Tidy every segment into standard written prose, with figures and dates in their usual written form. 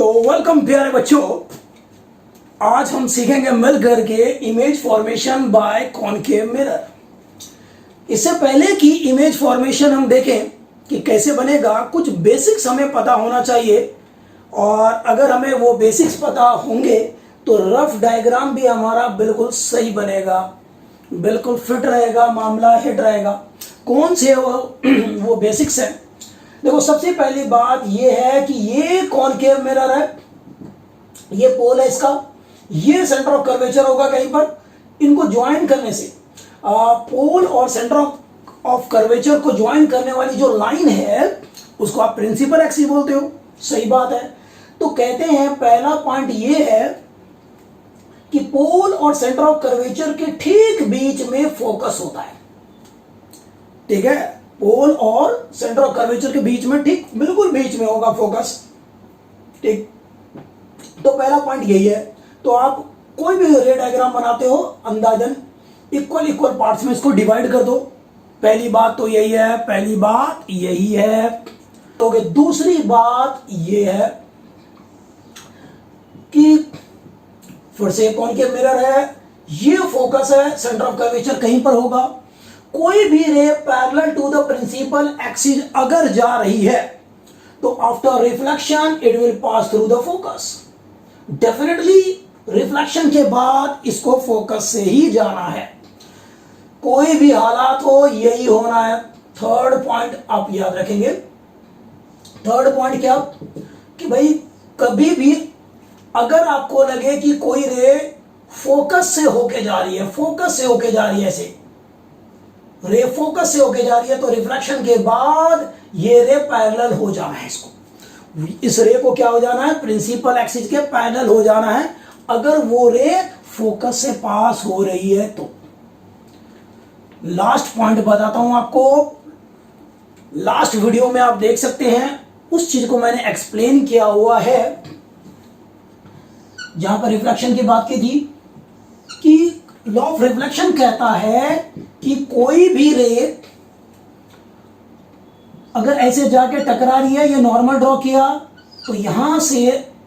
तो वेलकम प्यारे बच्चों, आज हम सीखेंगे मिल करके image formation by concave mirror. इससे पहले कि इमेज फॉर्मेशन हम देखें कि कैसे बनेगा, कुछ बेसिक्स हमें पता होना चाहिए। और अगर हमें वो बेसिक्स पता होंगे तो रफ डायग्राम भी हमारा बिल्कुल सही बनेगा, बिल्कुल फिट रहेगा, मामला हिट रहेगा। कौन से वो बेसिक्स है? देखो, सबसे पहली बात ये है कि ये कॉनकेव मिरर है, ये पोल है इसका, ये सेंटर ऑफ कर्वेचर होगा कहीं पर। इनको ज्वाइन करने से पोल और सेंटर ऑफ कर्वेचर को ज्वाइन करने वाली जो लाइन है उसको आप प्रिंसिपल एक्सिस बोलते हो। सही बात है। तो कहते हैं पहला पॉइंट ये है कि पोल और सेंटर ऑफ कर्वेचर के ठीक बीच में फोकस होता है। ठीक है, पोल और सेंटर ऑफ कर्वेचर के बीच में, ठीक बिल्कुल बीच में होगा फोकस। ठीक, तो पहला पॉइंट यही है। तो आप कोई भी रे डायग्राम बनाते हो अंदाजन इक्वल पार्ट्स में इसको डिवाइड कर दो। पहली बात तो यही है, पहली बात यही है। तो दूसरी बात ये है कि फिर से कॉनकेव मिरर है, ये फोकस है, सेंटर ऑफ कर्वेचर कहीं पर होगा। कोई भी ray parallel to the principal axis अगर जा रही है तो after reflection it will pass through the focus. Definitely reflection के बाद इसको फोकस से ही जाना है, कोई भी हालात हो यही होना है। थर्ड पॉइंट आप याद रखेंगे। थर्ड पॉइंट क्या कि भाई कभी भी अगर आपको लगे कि कोई रे फोकस से होके जा रही है, फोकस से होके जा रही है, ऐसे रे फोकस से होके जा रही है, तो रिफ्लेक्शन के बाद ये रे पैरेलल हो जाना है। इसको, इस रे को क्या हो जाना है? प्रिंसिपल एक्सिस के पैरेलल हो जाना है अगर वो रे फोकस से पास हो रही है तो। लास्ट पॉइंट बताता हूं आपको, लास्ट वीडियो में आप देख सकते हैं, उस चीज को मैंने एक्सप्लेन किया हुआ है जहां पर रिफ्लेक्शन की बात की थी कि लॉ ऑफ रिफ्लेक्शन कहता है कि कोई भी रे अगर ऐसे जाके टकरा रही है, ये नॉर्मल ड्रॉ किया तो यहां से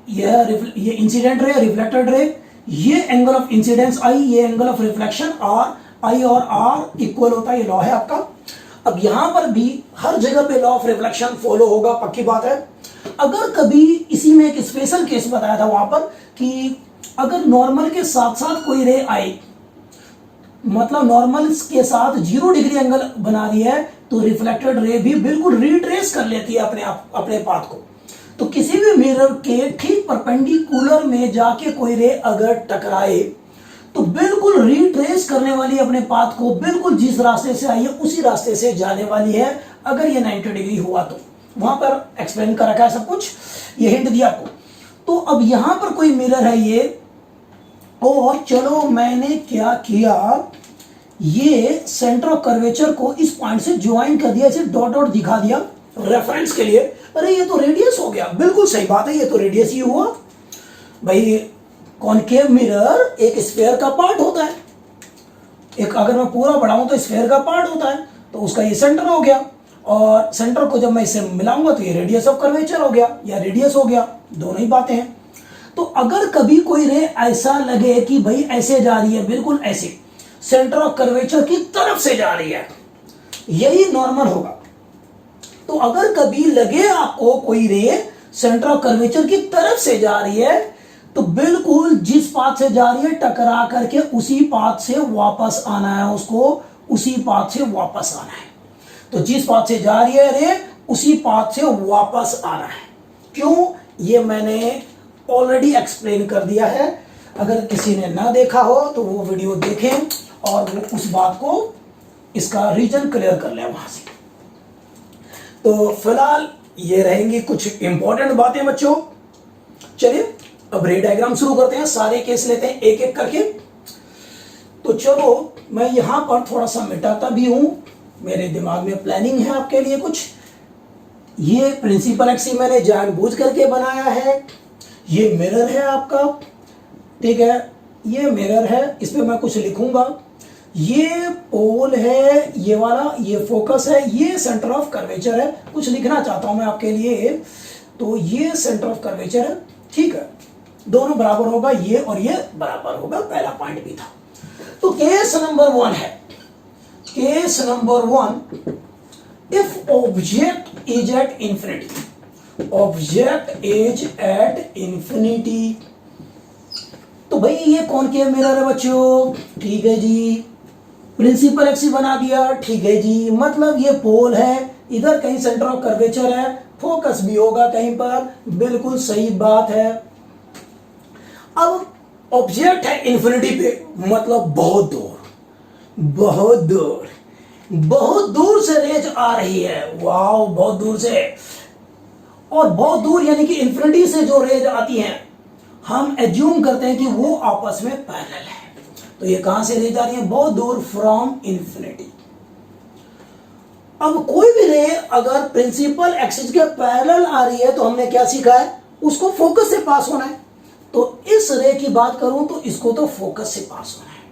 ये इंसिडेंट रे, रिफ्लेक्टेड रे, ये एंगल ऑफ इंसिडेंस आई, ये एंगल ऑफ रिफ्लेक्शन आर, आई और आर इक्वल होता है, ये लॉ है आपका। अब यहां पर भी हर जगह पे लॉ ऑफ रिफ्लेक्शन फॉलो होगा, पक्की बात है। अगर कभी इसी में एक स्पेशल केस बताया था वहां पर कि अगर नॉर्मल के साथ साथ कोई रे आए, मतलब नॉर्मल के साथ 0 डिग्री एंगल बना रही है, तो रिफ्लेक्टेड रे भी बिल्कुल रिट्रेस कर लेती है अपने पाथ को। तो किसी भी मिरर के ठीक परपेंडिकुलर में जाके कोई रे अगर टकराए तो बिल्कुल रिट्रेस करने वाली अपने पाथ को, बिल्कुल जिस रास्ते से आई है उसी रास्ते से जाने वाली है अगर ये 90 डिग्री हुआ तो। वहां पर एक्सप्लेन कर रखा है सब कुछ, ये हिंट दिया आपको। तो अब यहां पर कोई मिरर है ये, और चलो मैंने क्या किया, ये सेंटर ऑफ कर्वेचर को इस पॉइंट से ज्वाइन कर दिया, इसे डॉट डॉट दिखा दिया रेफरेंस के लिए। अरे ये तो रेडियस हो गया, बिल्कुल सही बात है, ये तो रेडियस ही हुआ भाई। कॉनकेव मिरर एक स्फीयर का पार्ट होता है, एक अगर मैं पूरा बढ़ाऊं तो स्फीयर का पार्ट होता है, तो उसका ये सेंटर हो गया, और सेंटर को जब मैं इससे मिलाऊंगा तो ये रेडियस ऑफ कर्वेचर हो गया या रेडियस हो गया, दोनों ही बातें हैं। तो अगर कभी कोई रे ऐसा लगे कि भाई ऐसे जा रही है, बिल्कुल ऐसे सेंटर ऑफ कर्वेचर की तरफ से जा रही है, यही नॉर्मल होगा। तो अगर कभी लगे आपको कोई रे सेंटर ऑफ कर्वेचर की तरफ से जा रही है, तो बिल्कुल जिस पाथ से जा रही है टकरा करके उसी पाथ से वापस आना है, उसको उसी पाथ से वापस आना है। तो जिस पाथ से जा रही है रे, उसी पाथ से वापस आना है। क्यों? ये मैंने ऑलरेडी एक्सप्लेन कर दिया है। अगर किसी ने ना देखा हो तो वो वीडियो देखें और वो उस बात को, इसका रीजन क्लियर कर ले वहां से। तो फिलहाल ये रहेंगी कुछ इंपॉर्टेंट बातें बच्चों। चलिए अब रे डायग्राम शुरू करते हैं, सारे केस लेते हैं एक एक करके। तो चलो मैं यहां पर थोड़ा सा मिटाता भी हूं, मेरे दिमाग में प्लानिंग है आपके लिए कुछ। ये प्रिंसिपल एक्सिस मैंने जानबूझ करके बनाया है, ये मिरर है आपका, ठीक है, ये मिरर है, इस पे मैं कुछ लिखूंगा। ये पोल है, ये वाला, ये फोकस है, ये सेंटर ऑफ कर्वेचर है। कुछ लिखना चाहता हूं मैं आपके लिए, तो ये सेंटर ऑफ कर्वेचर है, ठीक है, दोनों बराबर होगा, ये और ये बराबर होगा, पहला पॉइंट भी था। तो केस नंबर 1 है, case number 1, if object is at infinity, object is at infinity, तो भाई ये कौन के मिरर है बच्चों? ठीक है जी, प्रिंसिपल एक्सिस बना दिया, ठीक है जी, मतलब ये पोल है, इधर कहीं सेंटर ऑफ कर्वेचर है, फोकस भी होगा कहीं पर, बिल्कुल सही बात है। अब ऑब्जेक्ट है इंफिनिटी पे, मतलब बहुत दूर, बहुत दूर, बहुत दूर से रेज आ रही है, वाह, बहुत दूर से, और बहुत दूर यानी कि इंफिनिटी से जो रेज आती हैं, हम एज्यूम करते हैं कि वो आपस में पैरेलल है। तो ये कहां से रेज आ रही है? बहुत दूर, फ्रॉम इंफिनिटी। अब कोई भी रे अगर प्रिंसिपल एक्सिस के पैरेलल आ रही है तो हमने क्या सीखा है? उसको फोकस से पास होना है। तो इस रे की बात करूं तो इसको तो फोकस से पास होना है,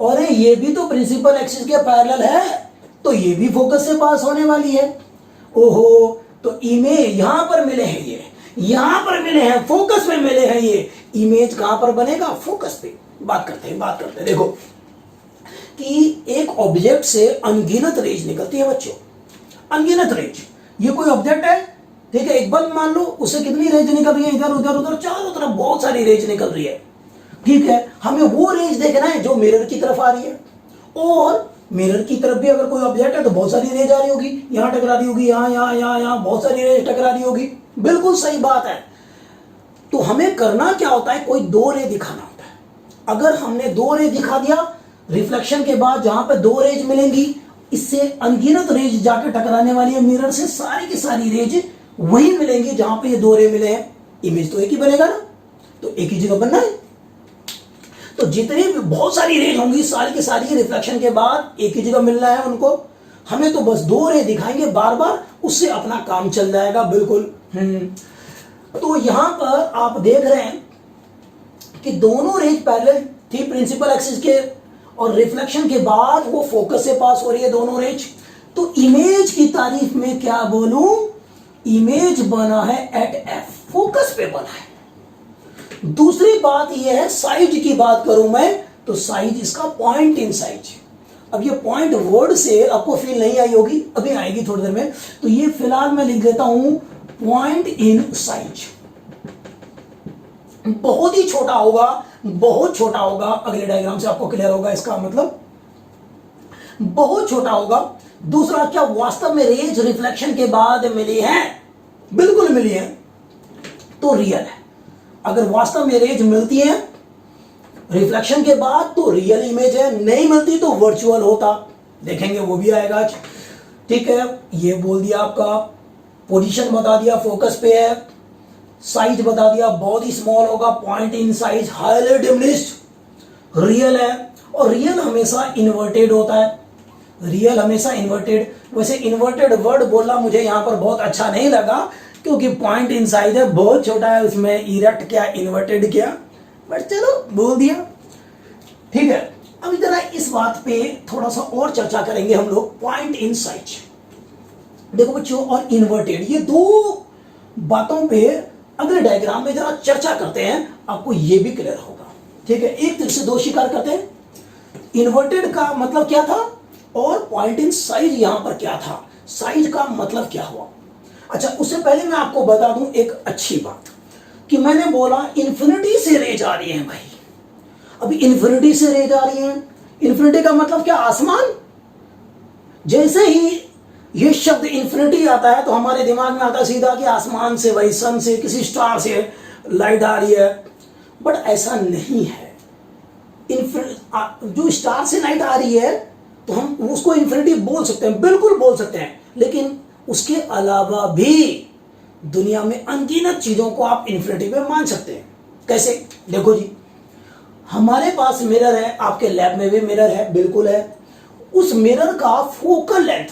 और ये भी तो प्रिंसिपल एक्सिस के पैरेलल है, तो ये भी फोकस से पास होने वाली है। ओहो, तो इमेज यहां पर मिले हैं, ये यहां पर मिले हैं, फोकस पे मिले हैं, ये इमेज कहां पर बनेगा? फोकस पे। बात करते हैं, देखो कि एक ऑब्जेक्ट से अनगिनत रेज निकलती है बच्चों, अनगिनत रेज। ये कोई ऑब्जेक्ट है, ठीक है, एक बल्ब मान लो, उससे कितनी रेज निकल रही है? इधर उधर उधर चारों तरफ बहुत सारी रेज निकल रही है, ठीक है। हमें वो रेज देखना है जो मिरर की तरफ आ रही है, और मिरर की तरफ भी अगर कोई ऑब्जेक्ट है तो बहुत सारी रेज आ रही होगी, यहां टकरा रही होगी, यहां बहुत सारी रेज टकरा रही होगी, बिल्कुल सही बात है। तो हमें करना क्या होता है? कोई दो रे दिखाना होता है। अगर हमने दो रे दिखा दिया, रिफ्लेक्शन के बाद जहां पे दो रेज मिलेंगी, इससे अनगिनत रेज जाके टकराने वाली है मिरर से, सारी की सारी रेज वही मिलेंगी जहां पे ये दो रे मिले हैं। इमेज तो एक ही बनेगा ना, तो एक ही जगह बनना है। तो जितनी भी बहुत सारी रेज होंगी, सारी की सारी रिफ्लेक्शन के बाद एक ही जगह मिलना है उनको। हमें तो बस दो रे दिखाएंगे बार बार, उससे अपना काम चल जाएगा, बिल्कुल। तो यहां पर आप देख रहे हैं कि दोनों रेज पैरेलल थी प्रिंसिपल एक्सिस के, और रिफ्लेक्शन के बाद वो फोकस से पास हो रही है दोनों रेज। तो इमेज की तारीफ में क्या बोलूं? इमेज बना है एट एफ, फोकस पे बना है। दूसरी बात यह है, साइज की बात करूं मैं तो साइज इसका पॉइंट इन साइज। अब ये पॉइंट वर्ड से आपको फील नहीं आई होगी, अभी आएगी थोड़ी देर में, तो ये फिलहाल मैं लिख देता हूं पॉइंट इन साइज। बहुत ही छोटा होगा, बहुत छोटा होगा, अगले डायग्राम से आपको क्लियर होगा इसका मतलब, बहुत छोटा होगा। दूसरा, क्या वास्तव में रेज रिफ्लेक्शन के बाद मिली है? बिल्कुल मिली है, तो रियल है। अगर वास्तव में रेज मिलती है रिफ्लेक्शन के बाद तो रियल इमेज है, नहीं मिलती तो वर्चुअल होता, देखेंगे वो भी आएगा आज, ठीक है। ये बोल दिया, आपका पोजीशन बता दिया, फोकस पे है, साइज बता दिया, बहुत ही स्मॉल होगा, point in size, highly diminished, real है। और रियल हमेशा इन्वर्टेड होता है, रियल हमेशा इन्वर्टेड। वैसे इन्वर्टेड वर्ड बोलना मुझे यहां पर बहुत अच्छा नहीं लगा, क्योंकि पॉइंट इन साइज है, बहुत छोटा है, उसमें इरेक्ट क्या इन्वर्टेड क्या, बट चलो बोल दिया, ठीक है। अब जरा इस बात पे थोड़ा सा और चर्चा करेंगे हम लोग, पॉइंट इन साइज। देखो बच्चों, और इन्वर्टेड, ये दो बातों पे अगले डायग्राम में जरा चर्चा करते हैं, आपको ये भी क्लियर होगा, ठीक है। एक तरह से दो शिकार करते हैं, इन्वर्टेड का मतलब क्या था और पॉइंट इन साइज यहां पर क्या था, साइज का मतलब क्या हुआ। अच्छा, उससे पहले मैं आपको बता दूं एक अच्छी बात, कि मैंने बोला इंफिनिटी से रेज आ रही है भाई। अभी इंफिनिटी से रेज आ रही है, इंफिनिटी का मतलब क्या? आसमान। जैसे ही ये शब्द इंफिनिटी आता है तो हमारे दिमाग में आता है सीधा कि आसमान से, वही सन से, किसी स्टार से लाइट आ रही है, बट ऐसा नहीं है। जो स्टार से लाइट आ रही है तो हम उसको इंफिनिटी बोल सकते हैं, बिल्कुल बोल सकते हैं, लेकिन उसके अलावा भी दुनिया में अनगिनत चीजों को आप इंफिनिटी में मान सकते हैं। कैसे? देखो जी, हमारे पास मिरर है, आपके लैब में भी मिरर है, बिल्कुल है। उस मिरर का फोकल लेंथ,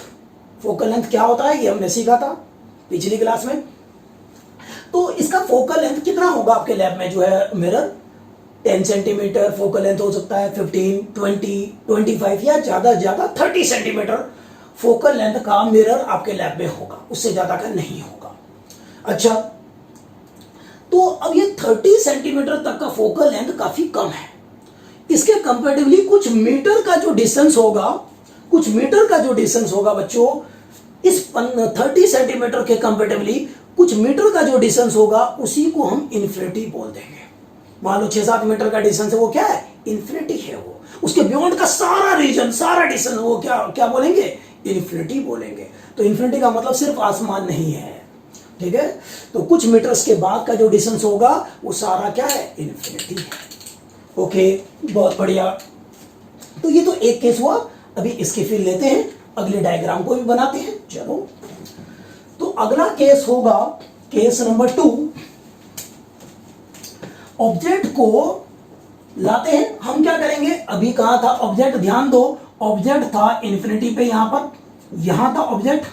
फोकल लेंथ क्या होता है ये हमने सीखा था पिछली क्लास में। तो इसका फोकल लेंथ कितना होगा आपके लैब में जो है मिरर? 10 सेंटीमीटर फोकल लेंथ हो सकता है, 15, 20, 25 या ज्यादा से ज्यादा 30 सेंटीमीटर फोकल लेंथ का मिरर आपके लैब में होगा, उससे ज्यादा का नहीं होगा। अच्छा, तो तो अब ये 30 सेंटीमीटर तक का फोकल लेंथ काफी कम है। इसके कंपेरेटिवली कुछ मीटर का जो डिस्टेंस होगा, कुछ मीटर का जो डिस्टेंस होगा बच्चों, इस 30 सेंटीमीटर के कंपेरेटिवली कुछ मीटर का जो डिस्टेंस होगा उसी को हम इन्फिनिटी बोल देंगे। मान लो 6-7 मीटर का डिस्टेंस है, वो क्या है? इन्फिनिटी है वो। उसके बियॉन्ड का सारा रीजन, सारा डिस्टेंस वो क्या क्या बोलेंगे? इन्फिनिटी बोलेंगे। तो इन्फिनिटी का मतलब सिर्फ आसमान नहीं है, ठीक है? तो कुछ मीटर्स के बाद का जो डिस्टेंस होगा वो सारा क्या है? इन्फिनिटी है। ओके, बहुत बढ़िया। तो ये तो एक केस हुआ। अभी इसके फिर लेते हैं, अगले डायग्राम को भी बनाते हैं। चलो, तो अगला केस होगा केस नंबर 2। ऑब्जेक्ट को लाते हैं। हम क्या करेंगे? अभी कहा था ऑब्जेक्ट, ध्यान दो, ऑब्जेक्ट था इन्फिनिटी पे, यहां पर, यहां था ऑब्जेक्ट,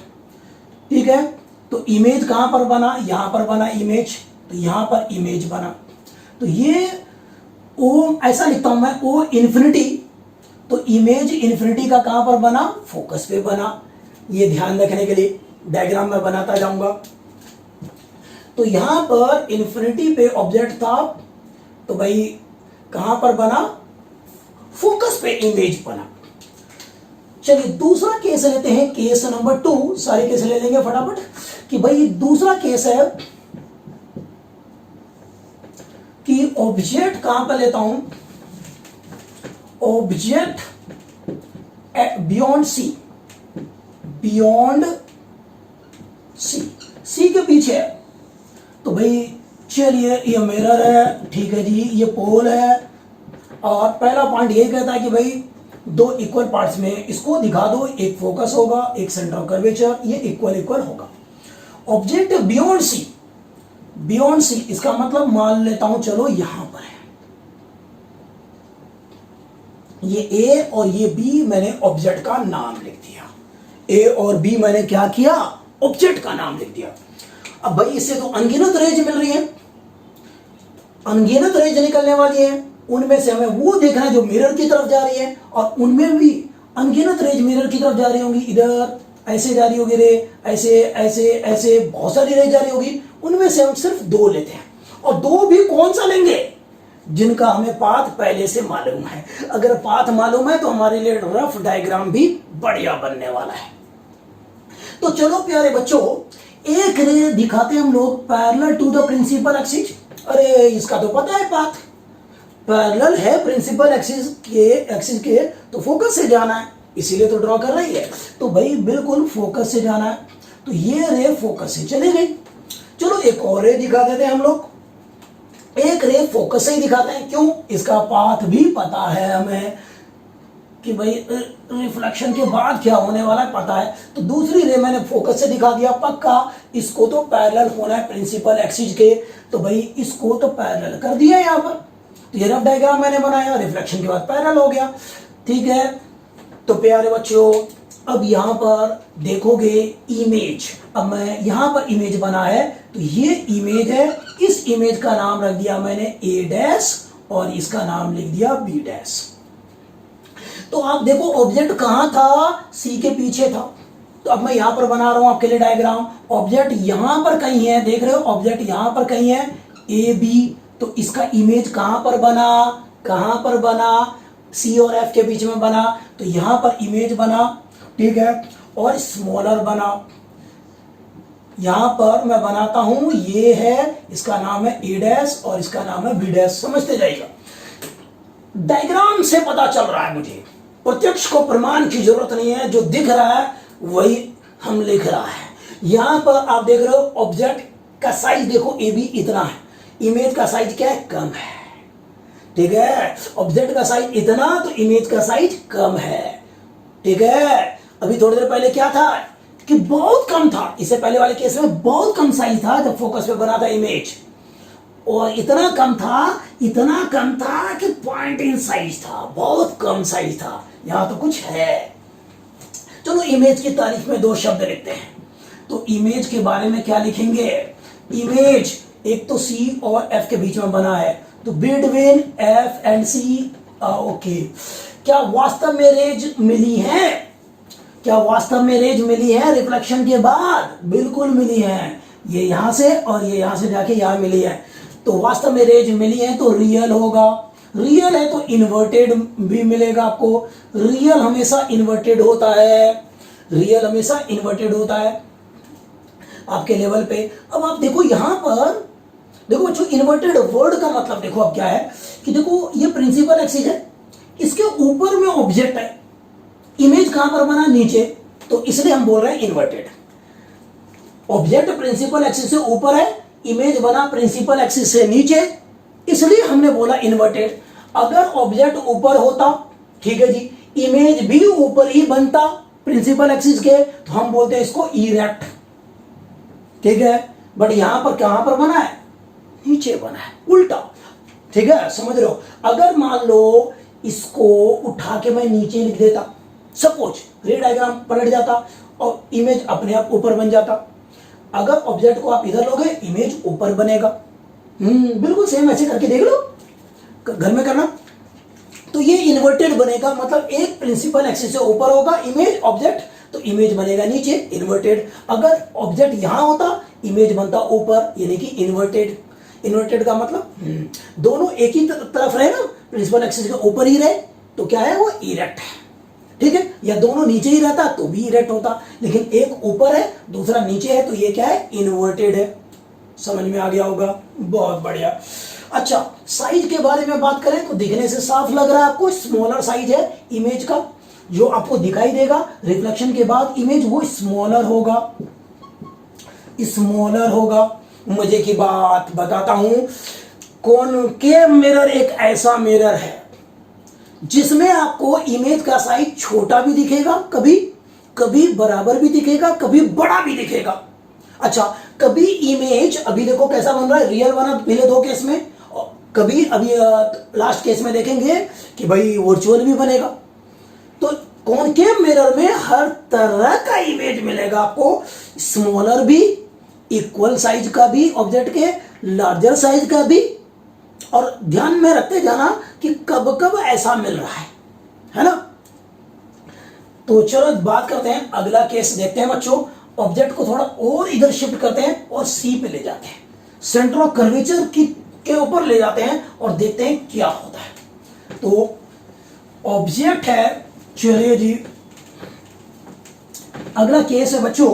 ठीक है? तो इमेज कहां पर बना? यहां पर बना इमेज, तो यहां पर इमेज बना। तो ये ओ, ऐसा लिखता हूं मैं, ओ इन्फिनिटी, तो इमेज इन्फिनिटी का कहां पर बना? फोकस पे बना। ये ध्यान रखने के लिए डायग्राम में बनाता जाऊंगा। तो यहां पर इन्फिनिटी पे ऑब्जेक्ट था, तो भाई कहां पर बना? फोकस पे इमेज बना। चलिए दूसरा केस लेते हैं, केस नंबर 2। सारे केस ले लेंगे फटाफट। कि भाई दूसरा केस है कि ऑब्जेक्ट कहां पर लेता हूं? Object beyond C, beyond C, C के पीछे है। तो भाई चलिए, ये मिरर है, ठीक है जी, ये पोल है, और पहला पॉइंट ये कहता है कि भाई दो इक्वल पार्ट्स में इसको दिखा दो, एक फोकस होगा, एक सेंटर ऑफ कर्वेचर, ये इक्वल इक्वल होगा। Object beyond C, beyond C इसका मतलब मान लेता हूं, चलो यहां पर है, ये ए और ये बी, मैंने ऑब्जेक्ट का नाम लिख दिया। ए और बी मैंने क्या किया? ऑब्जेक्ट का नाम लिख दिया। अब भाई इससे तो अनगिनत रेज मिल रही है, अनगिनत रेज निकलने वाली है, उनमें से हमें वो देखना है जो मिरर की तरफ जा रही है, और उनमें भी अनगिनत रेज मिरर की तरफ जा रही होंगी। इधर ऐसे जा रही होगी रे, ऐसे ऐसे ऐसे बहुत सारी रेज जा रही होगी। उनमें से हम सिर्फ 2 लेते हैं, और 2 भी कौन सा लेंगे? जिनका हमें पाथ पहले से मालूम है। अगर पाथ मालूम है तो हमारे लिए रफ डायग्राम भी बढ़िया बनने वाला है। तो चलो प्यारे बच्चों, एक रे दिखाते हम लोग parallel to the principal axis. अरे इसका तो पता है, पाथ पैरेलल है प्रिंसिपल एक्सिस के, तो फोकस से जाना है, इसीलिए तो ड्रॉ कर रही है। तो भाई बिल्कुल फोकस से जाना है, तो ये रे फोकस से चली गई। चलो एक और रे दिखा देते हैं हम लोग, एक रे फोकस से ही दिखाते हैं। क्यों? इसका पाथ भी पता है हमें कि भाई रिफ्लेक्शन के बाद क्या होने वाला है, पता है। तो दूसरी रे मैंने फोकस से दिखा दिया, पक्का इसको तो पैरेलल होना है प्रिंसिपल एक्सिस के, तो भाई इसको तो पैरेलल कर दिया यहाँ पर। तो ये रफ डायग्राम मैंने बनाया, रिफ्लेक्शन के बाद पैरेलल हो गया, ठीक है। तो प्यारे बच्चों, अब यहां पर देखोगे इमेज, अब मैं यहां पर इमेज बना है, तो ये इमेज है, इस इमेज का नाम रख दिया मैंने ए डैश, और इसका नाम लिख दिया बी डैश। तो आप देखो ऑब्जेक्ट कहां था? सी के पीछे था। तो अब मैं यहां पर बना रहा हूं आपके लिए डायग्राम। ऑब्जेक्ट यहां पर कहीं है, देख रहे हो, ऑब्जेक्ट यहां पर कहीं है, ए बी। तो इसका इमेज कहां पर बना? कहां पर बना? सी और एफ के बीच में बना, तो यहां पर इमेज बना, ठीक है। और स्मॉलर बना, यहां पर मैं बनाता हूं, ये है, इसका नाम है ए डैश और इसका नाम है बी डैश। समझते जाइएगा, डायग्राम से पता चल रहा है मुझे, प्रत्यक्ष को प्रमाण की जरूरत नहीं है, जो दिख रहा है वही हम लिख रहा है। यहां पर आप देख रहे हो ऑब्जेक्ट का साइज देखो, ए बी इतना है, इमेज का साइज क्या है? कम है, ठीक है। ऑब्जेक्ट का साइज इतना, तो इमेज का साइज कम है, ठीक है। अभी थोड़ी देर पहले क्या था कि बहुत कम था, इससे पहले वाले केस में बहुत कम साइज था जब फोकस पे बना था इमेज, और इतना कम था, इतना कम था कि पॉइंट इन साइज था, बहुत कम साइज था। यहां तो कुछ है। चलो इमेज की तारीफ में 2 शब्द लिखते हैं। तो इमेज के बारे में क्या लिखेंगे? इमेज एक तो सी और एफ के बीच में बना है, तो between F and C. Okay, क्या वास्तव में रेज मिली है? क्या वास्तव में रेज मिली है रिफ्लेक्शन के बाद? बिल्कुल मिली है। ये यहां से और ये यहां से जाके यहां मिली है। तो वास्तव में रेज मिली है तो रियल होगा, रियल है तो इन्वर्टेड भी मिलेगा आपको। रियल हमेशा इन्वर्टेड होता है, रियल हमेशा इन्वर्टेड होता है आपके लेवल पे। अब आप देखो यहां पर, देखो बच्चों इन्वर्टेड वर्ड का मतलब देखो अब क्या है कि देखो ये प्रिंसिपल एक्सिस है, इसके ऊपर में ऑब्जेक्ट है, इमेज कहां पर बना, नीचे, तो इसलिए हम बोल रहे हैं इन्वर्टेड। ऑब्जेक्ट प्रिंसिपल एक्सिस से ऊपर है, इमेज बना प्रिंसिपल एक्सिस से नीचे, इसलिए हमने बोला इन्वर्टेड। अगर ऑब्जेक्ट ऊपर होता, ठीक है जी, इमेज भी ऊपर ही बनता प्रिंसिपल एक्सिस के, तो हम बोलते हैं इसको इरेक्ट, ठीक है। बट यहां पर कहां पर बना है, नीचे बना है, उल्टा, ठीक है, समझ रहे हो। अगर मान लो इसको उठा के मैं नीचे लिख देता, सपोज रे डायग्राम पलट जाता और इमेज अपने आप ऊपर बन जाता। अगर ऑब्जेक्ट को आप इधर लोगे, इमेज ऊपर बनेगा। बिल्कुल सेम ऐसे करके देख लो, घर में करना। तो ये इन्वर्टेड बनेगा, मतलब एक प्रिंसिपल एक्सिस से ऊपर होगा इमेज ऑब्जेक्ट, तो इमेज बनेगा नीचे, इन्वर्टेड। अगर ऑब्जेक्ट यहां होता, इमेज बनता ऊपर, यानी कि इन्वर्टेड। इन्वर्टेड का मतलब दोनों एक ही तरफ रहे ना, प्रिंसिपल एक्सिस के ऊपर ही रहे, तो क्या है वो इरेक्ट है, ठीक है। या दोनों नीचे ही रहता तो भी इरेक्ट होता, लेकिन एक ऊपर है दूसरा नीचे है, तो ये क्या है, इन्वर्टेड है। समझ में आ गया होगा, बहुत बढ़िया। अच्छा, साइज के बारे में बात करें तो दिखने से साफ लग रहा है आपको, स्मॉलर साइज है इमेज का, जो आपको दिखाई देगा रिफ्लेक्शन के बाद इमेज, वो स्मॉलर होगा, स्मॉलर होगा। मजे की बात बताता हूं, कॉनकेव मिरर एक ऐसा मिरर है जिसमें आपको इमेज का साइज छोटा भी दिखेगा, कभी कभी बराबर भी दिखेगा, कभी बड़ा भी दिखेगा। अच्छा, कभी इमेज, अभी देखो कैसा बन रहा है, रियल बना पहले दो केस में, कभी अभी लास्ट केस में देखेंगे कि भाई वर्चुअल भी बनेगा। तो कॉनकेव मिरर में हर तरह का इमेज मिलेगा आपको, स्मॉलर भी, इक्वल साइज का भी ऑब्जेक्ट के, लार्जर साइज का भी। और ध्यान में रखते जाना कि कब कब ऐसा मिल रहा है ना। तो चलो बात करते हैं, अगला केस देखते हैं बच्चों। ऑब्जेक्ट को थोड़ा और इधर शिफ्ट करते हैं और सी पे ले जाते हैं, सेंटर ऑफ कर्वेचर के ऊपर ले जाते हैं और देखते हैं क्या होता है। तो ऑब्जेक्ट है, चलिए जी अगला केस है बच्चों,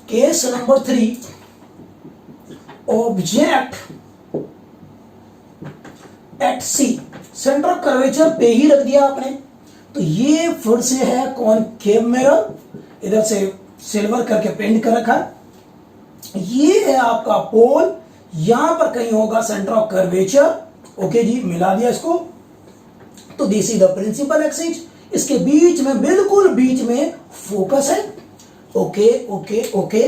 case number 3। Object at C, centre of curvature पे ही रख दिया आपने, तो ये फिर से है कॉनकेव मिरर, इधर से सिल्वर करके पेंट कर रखा है। ये है आपका पोल, यहां पर कहीं होगा सेंटर ऑफ कर्वेचर, ओके जी, मिला दिया इसको। तो this is the principal axis, इसके बीच में, बिल्कुल बीच में फोकस है, ओके ओके ओके।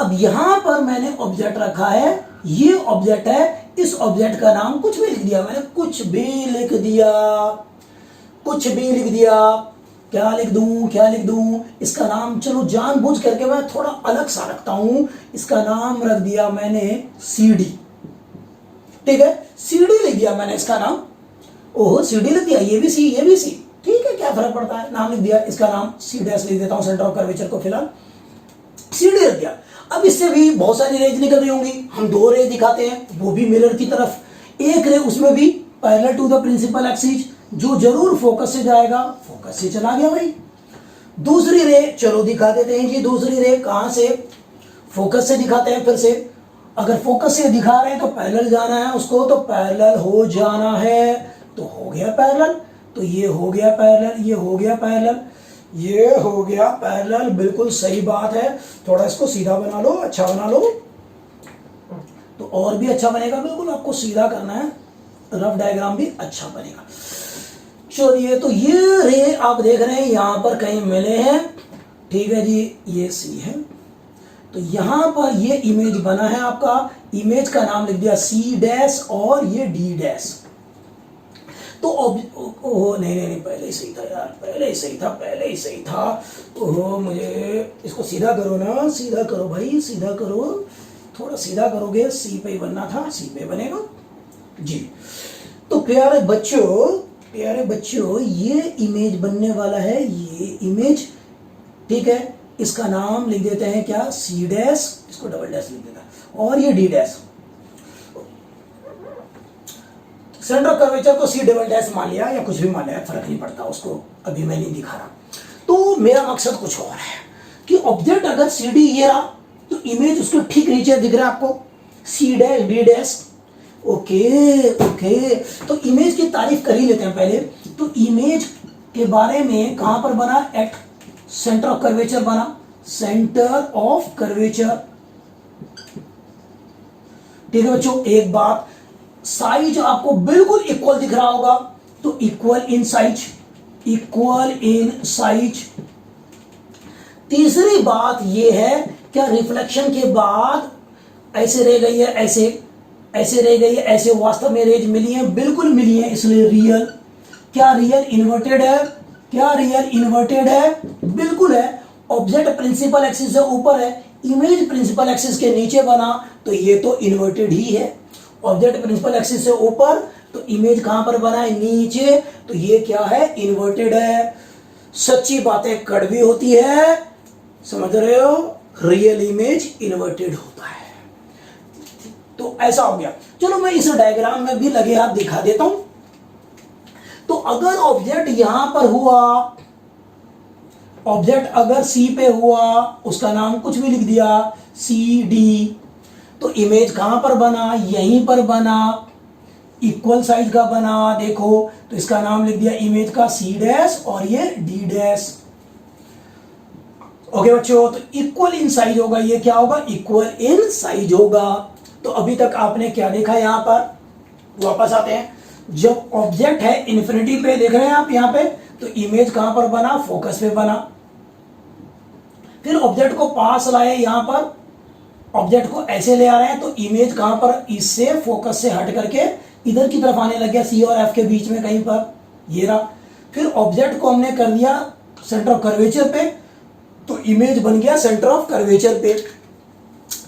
अब यहां पर मैंने ऑब्जेक्ट रखा है, ये ऑब्जेक्ट है, इस ऑब्जेक्ट का नाम कुछ भी लिख दिया मैंने, कुछ भी लिख दिया, कुछ भी लिख दिया। क्या लिख दूं, क्या लिख दूं, इसका नाम चलो जानबूझ करके मैं थोड़ा अलग सा रखता हूं, इसका नाम रख दिया मैंने सीडी, ठीक है, सीडी लिख दिया मैंने इसका नाम। ओहो, सीडी लिख दिया, ये भी सी, ये भी सी, ठीक है, क्या फर्क पड़ता है, नाम लिख दिया, इसका नाम सी डैश लिख देता हूं, सेंटर ऑफ कर्वेचर को फिलहाल सीडी लिख दिया। अब इससे भी बहुत सारी रेज निकल रही होंगी, हम दो रे दिखाते हैं, वो भी मिरर की तरफ। एक रे उसमें भी parallel to the principal axis, जो जरूर फोकस से जाएगा, फोकस से चला गया भाई। दूसरी रे चलो दिखा देते हैं जी, दूसरी रे कहां से, फोकस से दिखाते हैं फिर से। अगर फोकस से दिखा रहे हैं तो पैरेलल जाना है उसको, तो पैरेलल हो जाना है, तो हो गया पैरेलल, तो ये हो गया पैरेलल, ये हो गया पैरेलल, ये हो गया पैरेलल, बिल्कुल सही बात है। थोड़ा इसको सीधा बना लो, अच्छा बना लो, तो और भी अच्छा बनेगा। बिल्कुल आपको सीधा करना है, रफ डायग्राम भी अच्छा बनेगा। चलिए, तो ये रे आप देख रहे हैं यहां पर कहीं मिले हैं, ठीक है जी, ये सी है, तो यहां पर ये इमेज बना है आपका, इमेज का नाम लिख दिया सी डैश और ये डी डैश। तो ओहो नहीं नहीं नहीं, पहले ही सही था यार, पहले ही सही था, पहले ही सही था। ओहो, मुझे इसको सीधा करो ना, सीधा करो भाई, सीधा करो, थोड़ा सीधा करोगे, सी पे ही बनना था, सी पे बनेगा जी। तो प्यारे बच्चों, प्यारे बच्चों, ये इमेज बनने वाला है, ये इमेज, ठीक है, इसका नाम लिख देते हैं क्या, सी डैश, इसको डबल डैश लिख देता, और ये D dash. Centre of curvature को सी डबल डैश मान लिया या कुछ भी मान लिया, फर्क नहीं पड़ता, उसको अभी मैं नहीं दिखा रहा। तो मेरा मकसद कुछ और है कि ऑब्जेक्ट अगर सी डी ये रहा तो इमेज उसके ठीक नीचे दिख रहा है आपको, C dash D dash. Okay okay, तो इमेज की तारीफ कर ही लेते हैं पहले। तो इमेज के बारे में कहां पर बना, एट सेंटर ऑफ कर्वेचर बना, सेंटर ऑफ कर्वेचर। ठीक है बच्चों, एक बात, साइज आपको बिल्कुल इक्वल दिख रहा होगा, तो equal in size, equal in size. तीसरी बात यह है, क्या रिफ्लेक्शन के बाद ऐसे रह गई है, ऐसे रह गई है, ऐसे वास्तव में रेज मिली है, बिल्कुल मिली है, इसलिए रियल। क्या रियल इन्वर्टेड है, क्या रियल इन्वर्टेड है, बिल्कुल है। ऑब्जेक्ट प्रिंसिपल एक्सिस से ऊपर है, इमेज प्रिंसिपल एक्सिस के नीचे बना, तो ये तो इन्वर्टेड ही है। ऑब्जेक्ट प्रिंसिपल एक्सिस से ऊपर तो इमेज कहां पर बना है, नीचे, तो ये क्या है, इन्वर्टेड है। सच्ची बातें कड़वी होती है, समझ रहे हो, रियल इमेज इन्वर्टेड होता है। तो ऐसा हो गया। चलो मैं इस डायग्राम में भी लगे हाथ दिखा देता हूं। तो अगर ऑब्जेक्ट यहां पर हुआ, ऑब्जेक्ट अगर सी पे हुआ, उसका नाम कुछ भी लिख दिया, सी डी, तो इमेज कहां पर बना, यहीं पर बना, इक्वल साइज का बना, देखो, तो इसका नाम लिख दिया इमेज का सी डैश और ये डी डैश। ओके बच्चों, तो इक्वल इन साइज होगा, ये क्या होगा, इक्वल इन साइज होगा। तो अभी तक आपने क्या देखा, यहां पर वापस आते हैं। जब ऑब्जेक्ट है इन्फिनिटी पे, देख रहे हैं आप यहां पे, तो इमेज कहां पर बना, फोकस पे बना। फिर ऑब्जेक्ट को पास लाए, यहां पर ऑब्जेक्ट को ऐसे ले आ रहे हैं, तो इमेज कहां पर, इससे फोकस से हट करके इधर की तरफ आने लग गया, सी और एफ के बीच में कहीं पर, ये रहा। फिर ऑब्जेक्ट को हमने कर दिया सेंटर ऑफ कर्वेचर पे, तो इमेज बन गया सेंटर ऑफ कर्वेचर पे।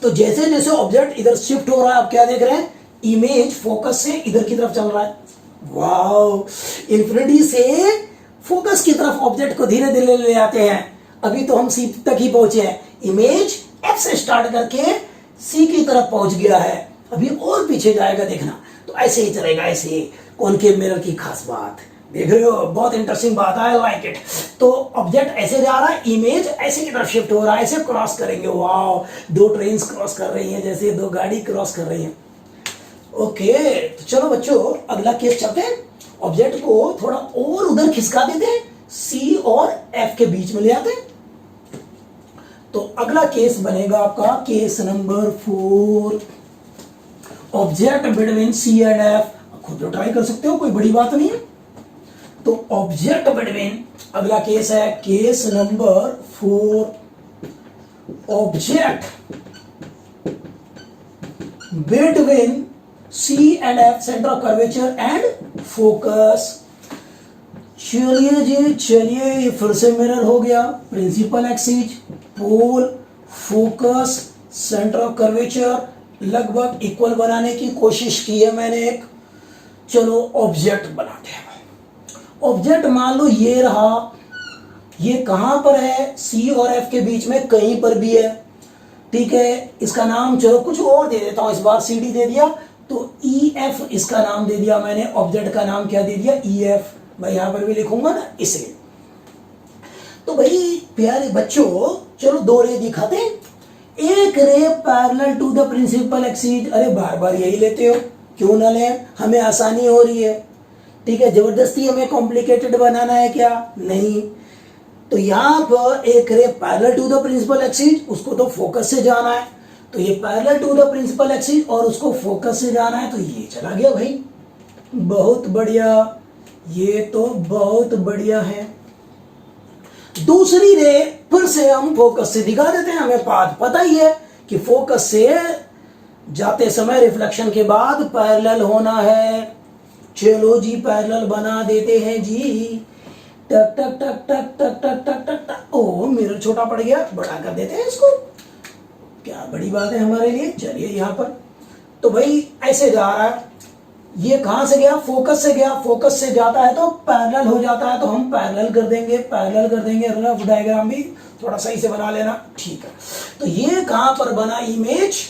तो जैसे जैसे ऑब्जेक्ट इधर शिफ्ट हो रहा है, आप क्या देख रहे हैं, इमेज फोकस से इधर की तरफ चल रहा है। वाओ, इन्फिनिटी से फोकस की तरफ ऑब्जेक्ट को धीरे धीरे ले आते हैं। अभी तो हम सी तक ही पहुंचे हैं, इमेज एफ से स्टार्ट करके सी की तरफ पहुंच गया है, अभी और पीछे जाएगा, देखना। तो ऐसे ही चलेगा, ऐसे ही। कॉनकेव मिरर की खास बात देख रहे हो, बहुत इंटरेस्टिंग बात है, लाइक इट। तो ऑब्जेक्ट ऐसे जा रहा है, इमेज ऐसे की तरफ शिफ्ट हो रहा है, ऐसे क्रॉस करेंगे। वाओ, दो ट्रेन्स क्रॉस कर रही हैं, जैसे दो गाड़ी क्रॉस कर रही हैं। ओके, तो चलो बच्चों, अगला केस चलते हैं। ऑब्जेक्ट को थोड़ा और उधर खिसका देते हैं, सी और एफ के बीच में ले आते हैं। तो अगला केस बनेगा आपका case number 4, object between C and F. खुद तो ट्राई कर सकते हो, कोई बड़ी बात नहीं है। तो ऑब्जेक्ट बिटवीन, अगला केस है case number 4, object between C and F, centre of curvature and focus. चलिए जी, चलिए, ये फिर से मिरर हो गया, principal axis, pole, focus, centre of curvature लगभग इक्वल बनाने की कोशिश की है मैंने एक। चलो ऑब्जेक्ट बनाते हैं। ऑब्जेक्ट मान लो ये रहा, ये कहां पर है, सी और एफ के बीच में कहीं पर भी है, ठीक है। इसका नाम चलो कुछ और दे देता हूं, इस बार सी डी दे दिया, तो ई एफ इसका नाम दे दिया मैंने। ऑब्जेक्ट का नाम क्या दे दिया, ई एफ। मैं यहां पर भी लिखूंगा ना, इसलिए। तो भाई प्यारे बच्चों, चलो दो रे दिखाते हैं। एक ray parallel to the principal axis. अरे बार बार यही लेते हो, क्यों ना लें, हमें आसानी हो रही है, ठीक है। जबरदस्ती हमें कॉम्प्लिकेटेड बनाना है क्या, नहीं। तो यहां पर एक ray parallel to the principal axis, उसको तो फोकस से जाना है, तो ये parallel to the principal axis और उसको फोकस से जाना है, तो ये चला गया भाई, बहुत बढ़िया, ये तो बहुत बढ़िया है। दूसरी रे फिर से हम फोकस से दिखा देते हैं, हमें बात पता ही है कि फोकस से जाते समय रिफ्लेक्शन के बाद पैरेलल होना है। चलो जी, पैरेलल बना देते हैं जी, टक टक टक टक टक टक टक टक टक। ओ, मिरर छोटा पड़ गया, बड़ा कर देते हैं इसको, क्या बड़ी बात है हमारे लिए। चलिए यहां पर, तो भाई ऐसे जा रहा है, ये कहां से गया, फोकस से गया, फोकस से जाता है तो पैरेलल हो जाता है, तो हम पैरेलल कर देंगे, पैरेलल कर देंगे। रफ डायग्राम भी थोड़ा सही से बना लेना, ठीक है। तो ये कहां पर बना, इमेज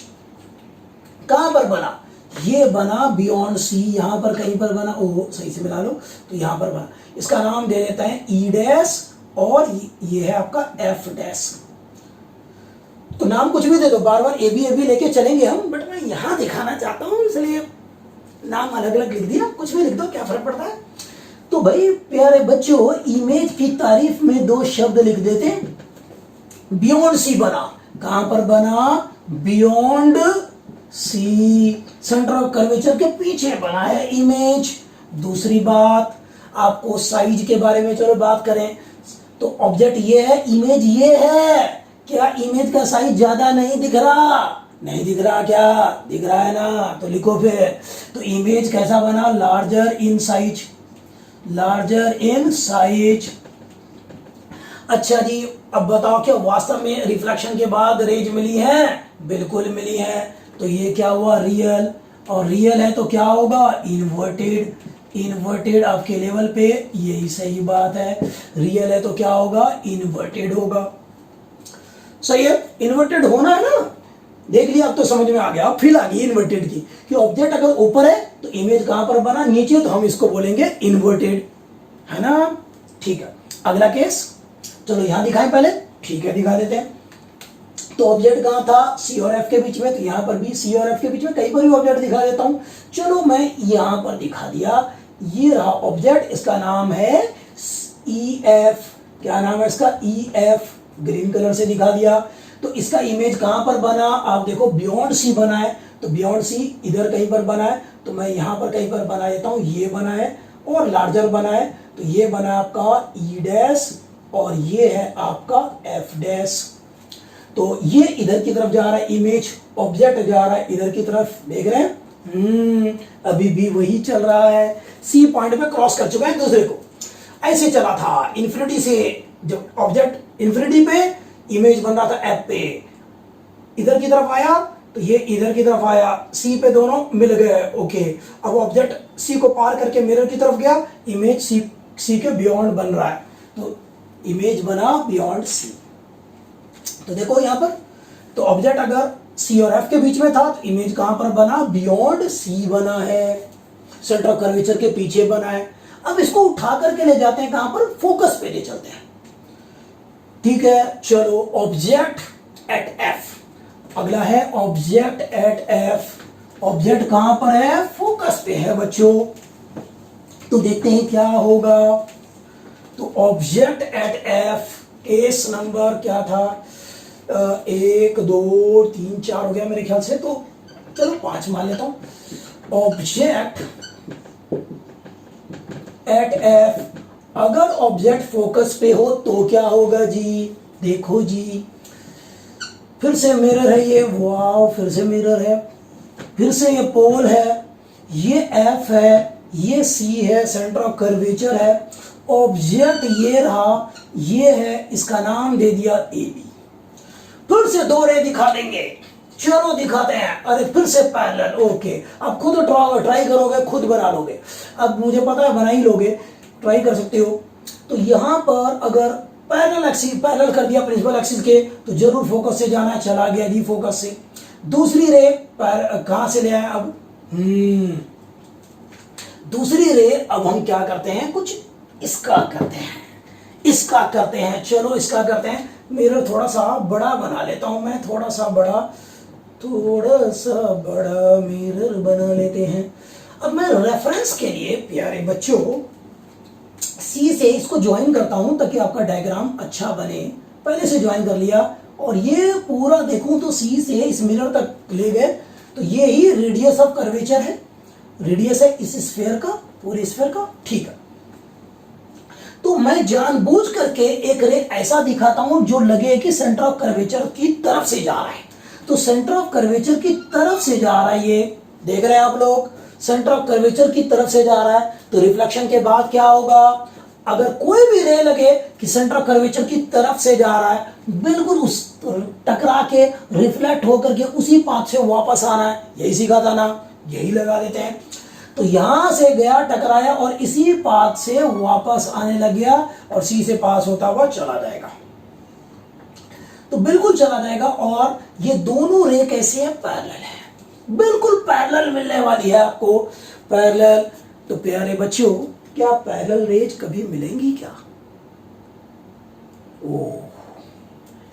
कहां पर बना, ये बना बियॉन्ड सी, यहां पर कहीं पर बना, ओ सही से मिला लो, तो यहां पर बना, इसका नाम दे देता है ई डैश और ये है आपका एफ डैश। तो नाम कुछ भी दे दो, बार बार ए बी लेके चलेंगे हम, बट मैं यहां दिखाना चाहता हूं इसलिए नाम अलग अलग लिख दिया, कुछ भी लिख दो, क्या फर्क पड़ता है। तो भाई प्यारे बच्चों, इमेज की तारीफ में दो शब्द लिख देते। बियॉन्ड सी बना, कहां पर बना, beyond C, centre of curvature के पीछे बना है इमेज। दूसरी बात, आपको साइज के बारे में चलो बात करें, तो ऑब्जेक्ट ये है, इमेज ये है, क्या इमेज का साइज ज्यादा नहीं दिख रहा, नहीं दिख रहा, क्या दिख रहा है ना, तो लिखो फिर। तो इमेज कैसा बना, larger in size, larger in size. अच्छा जी, अब बताओ क्या वास्तव में रिफ्लेक्शन के बाद रेज मिली है, बिल्कुल मिली है, तो ये क्या हुआ, रियल, और रियल है तो क्या होगा, इन्वर्टेड, इन्वर्टेड आपके लेवल पे यही सही बात है, रियल है तो क्या होगा, इन्वर्टेड होगा, सही है, इन्वर्टेड होना है ना, देख लिया, अब तो समझ में आ गया, अब फील आ गई इन्वर्टेड की, कि ऑब्जेक्ट अगर ऊपर है तो इमेज कहां पर बना, नीचे, तो हम इसको बोलेंगे इन्वर्टेड, है ना, ठीक है। अगला केस, चलो यहां दिखाएं पहले, ठीक है दिखा देते हैं। तो ऑब्जेक्ट कहां था, सी और एफ के बीच में, तो यहां पर भी सी और एफ के बीच में, कहीं पर भी ऑब्जेक्ट दिखा देता हूं, चलो मैं यहां पर दिखा दिया, ये रहा ऑब्जेक्ट, इसका नाम है ई एफ, क्या नाम है इसका, ई एफ, ग्रीन कलर से दिखा दिया। तो इसका इमेज कहां पर बना, आप देखो बियॉन्ड सी बना है, तो बियॉन्ड सी इधर कहीं पर बना है, तो मैं यहां पर कहीं पर बना देता हूं, ये बना है, और लार्जर बना है, तो ये बना आपका ई डैश, और ये है आपका एफ डैश। तो ये इधर की तरफ जा रहा है इमेज, ऑब्जेक्ट जा रहा है इधर की तरफ, देख रहे हैं, अभी भी वही चल रहा है, सी पॉइंट पे क्रॉस कर चुका है दूसरे को, ऐसे चला था इन्फिनिटी से, जब ऑब्जेक्ट इन्फिनिटी पे, इमेज बन रहा था एफ पे, इधर की तरफ आया तो ये इधर की तरफ आया, सी पे दोनों मिल गए, ओके। अब ऑब्जेक्ट सी को पार करके मिरर की तरफ गया, इमेज सी के बियॉन्ड बन रहा है, तो इमेज बना बियॉन्ड सी। तो देखो यहां पर, तो ऑब्जेक्ट अगर सी और एफ के बीच में था, तो इमेज कहां पर बना, बियॉन्ड सी बना है, सेंटर ऑफ कर्वेचर के पीछे बना है। अब इसको उठा करके ले जाते हैं कहां पर, फोकस पे ले चलते हैं, ठीक है। चलो ऑब्जेक्ट एट एफ, अगला है ऑब्जेक्ट एट एफ, ऑब्जेक्ट कहां पर है, फोकस पे है बच्चों, तो देखते हैं क्या होगा। तो object at F, case number क्या था, 1 2 3 4 हो गया मेरे ख्याल से, तो चलो 5 मान लेता हूं। ऑब्जेक्ट एट एफ, अगर ऑब्जेक्ट फोकस पे हो तो क्या होगा जी, देखो जी, फिर से मिरर है ये, वाओ, फिर से मिरर है, फिर से ये पोल है, ये एफ है, ये सी है, सेंटर ऑफ कर्वेचर है, ऑब्जेक्ट ये रहा, ये है, इसका नाम दे दिया ए बी। फिर से 2 रे दिखा देंगे, चलो दिखाते हैं, अरे फिर से पैरेलल, ओके। अब खुद ट्राई करोगे, खुद बना लोगे, अब मुझे पता है बना ही लोगे, ट्राई कर सकते हो। तो यहां पर अगर पैरेलल एक्सिस, पैरेलल कर दिया प्रिंसिपल एक्सिस के, तो जरूर फोकस से जाना है, चला गया जी फोकस से। दूसरी रे कहां से ले आए, अब दूसरी रे, अब हम क्या करते हैं, कुछ इसका करते हैं, इसका करते हैं, चलो इसका करते हैं। मिरर थोड़ा सा बड़ा बना लेता हूं मैं, थोड़ा सा बड़ा मिरर बना लेते हैं। अब मैं रेफरेंस के लिए प्यारे बच्चों सी से इसको ज्वाइन करता हूं, ताकि आपका डायग्राम अच्छा बने, पहले से ज्वाइन कर लिया, और ये पूरा देखूं तो सी से इस मिरर तक ले गए, तो ये ही रेडियस ऑफ कर्वेचर है, रेडियस है इस स्फीयर का, पूरे स्फीयर का, ठीक है। तो मैं जानबूझ करके एक रे ऐसा दिखाता हूं जो लगे कि सेंटर ऑफ कर्वेचर की तरफ से जा रहा है, तो सेंटर ऑफ कर्वेचर की तरफ से जा रहा है, ये देख रहे हैं आप लोग, सेंटर ऑफ कर्वेचर की तरफ से जा रहा है। तो रिफ्लेक्शन के बाद क्या होगा, अगर कोई भी रे लगे कि सेंटर ऑफ कर्वेचर की तरफ से जा रहा है, बिल्कुल उस टकरा के रिफ्लेक्ट होकर के उसी पाथ से वापस आना है, यही सीखा था ना, यही लगा देते हैं। तो यहां से गया, टकराया, और इसी पाथ से वापस आने लग गया, और सी से पास होता हुआ चला जाएगा, तो बिल्कुल चला जाएगा। और ये दोनों रे कैसे है, पैरेलल है, बिल्कुल पैरेलल मिलने वाली है आपको, पैरेलल। तो प्यारे बच्चों, क्या पैरेलल रेज कभी मिलेंगी क्या? ओ,